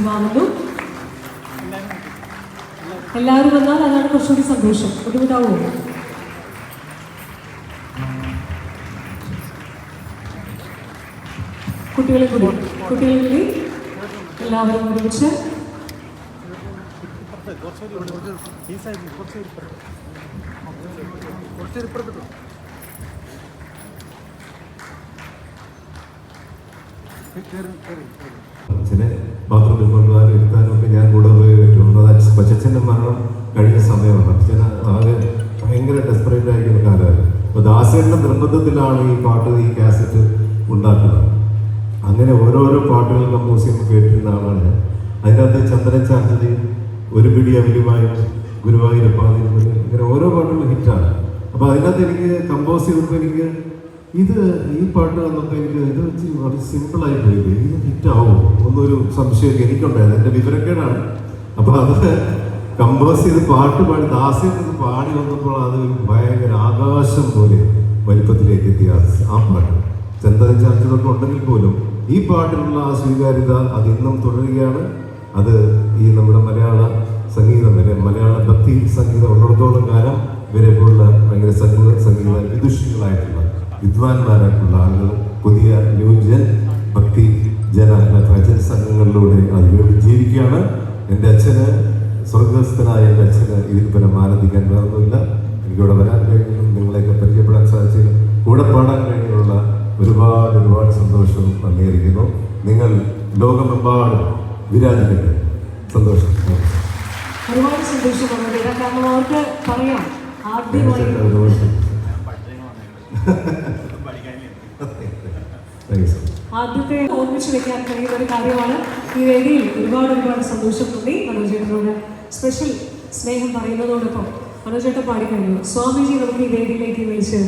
വാങ്ങുന്നു. എല്ലാവരും വന്നാൽ അതാണ് കുറച്ചുകൂടി സന്തോഷം. ബുദ്ധിമുട്ടാവോ? കുട്ടികളെ കൂടി എല്ലാവരും ഒരുമിച്ച് അച്ഛനെ ബാത്റൂമിൽ കൊണ്ടുപോകാനും ഇരുത്താനും ഒക്കെ ഞാൻ കൂടെ പോയി പറ്റുള്ളൂ. കൊച്ചച്ഛൻ്റെ മരണം കഴിഞ്ഞ സമയമാണ്. അച്ഛൻ ആകെ ഭയങ്കര ഡെസ്പറേറ്റ് ആയിരിക്കുന്ന കാലമായിരുന്നു. അപ്പോൾ ദാസേട്ടൻ്റെ നിർബന്ധത്തിലാണ് ഈ പാട്ട്, ഈ കാസറ്റ് ഉണ്ടാക്കുന്നത്. അങ്ങനെ ഓരോരോ പാട്ടുകൾ കമ്പോസ് ചെയ്യുമ്പോൾ കേട്ടിരുന്ന ആളാണ് ഞാൻ. അതിനകത്ത് ചന്ദ്രൻ ചാർജയും ഒരു പിടി അവിലുമായും ഗുരുവായൂരപ്പാതിയും ഇങ്ങനെ ഓരോ പാട്ടുകളും ഹിറ്റാണ്. അപ്പോൾ അതിനകത്ത് എനിക്ക് കമ്പോസ് ചെയ്തപ്പോൾ എനിക്ക് ഈ പാട്ട് വന്നപ്പോൾ എനിക്ക് ഇത് വെച്ച് വളരെ സിമ്പിളായി പോയി. ഇത് ഹിറ്റാവും ഒന്നൊരു സംശയമൊക്കെ എനിക്കുണ്ടായത്. എൻ്റെ വിവരക്കേടാണ്. അപ്പോൾ അത് കമ്പോസ് ചെയ്ത് പാട്ട് പാടി ദാസേട്ടത് പാടി വന്നപ്പോൾ അത് ഭയങ്കര ആകാശം പോലെ വലിപ്പത്തിലേക്ക് എത്തിയ ആ പാട്ട്. ചന്ദ്രൻ ചാർജതൊക്കെ ഉണ്ടെങ്കിൽ പോലും ഈ പാട്ടിനുള്ള ആ സ്വീകാര്യത അത് ഇന്നും തുടരുകയാണ്. അത് ഈ നമ്മുടെ മലയാള സംഗീതം വരെ, മലയാള ഭക്തി സംഗീതം ഉള്ളിടത്തോളം കാലം ഇവരെ പോലുള്ള ഭയങ്കര സംഗീത വിദുഷികളായിട്ടുള്ള വിദ്വാൻമാരായിട്ടുള്ള ആളുകൾ പുതിയ ന്യൂജൻ ഭക്തി ഭജൻ സംഘങ്ങളിലൂടെ അതിലൂടെ ജീവിക്കുകയാണ്. എൻ്റെ അച്ഛന്, സ്വർഗസ്ഥനായ എൻ്റെ അച്ഛന് ഇതിൽ പരം ആനന്ദിക്കാൻ വേറൊന്നുമില്ല. എനിക്കിവിടെ വരാൻ കഴിഞ്ഞാലും നിങ്ങളെയൊക്കെ പരിചയപ്പെടാൻ സാധിച്ചതിലും കൂടെ പാടാൻ കഴിഞ്ഞുള്ള ഒരുപാട് സന്തോഷവും നന്ദിയിരിക്കുന്നു. നിങ്ങൾ ലോകമെമ്പാടും വിരാജിക്കട്ടെ. സന്തോഷം. ഒരുപാട് സന്തോഷമാണ്. കാരണം അവർക്ക് പറയാം ആദ്യമായി ആദ്യത്തെ ഓർമ്മിച്ച് വെക്കാൻ കഴിയുന്ന ഒരു കാര്യമാണ്. ഈ വേദിയിൽ ഒരുപാട് സന്തോഷം തോന്നി. മനോജേട്ടനോട് സ്പെഷ്യൽ സ്നേഹം പറയുന്നതോടൊപ്പം മനോജേട്ടൻ പാടിക്കഴിഞ്ഞു. സ്വാമിജി നമുക്ക് ഈ വേദിയിലേക്ക് വിളിച്ച്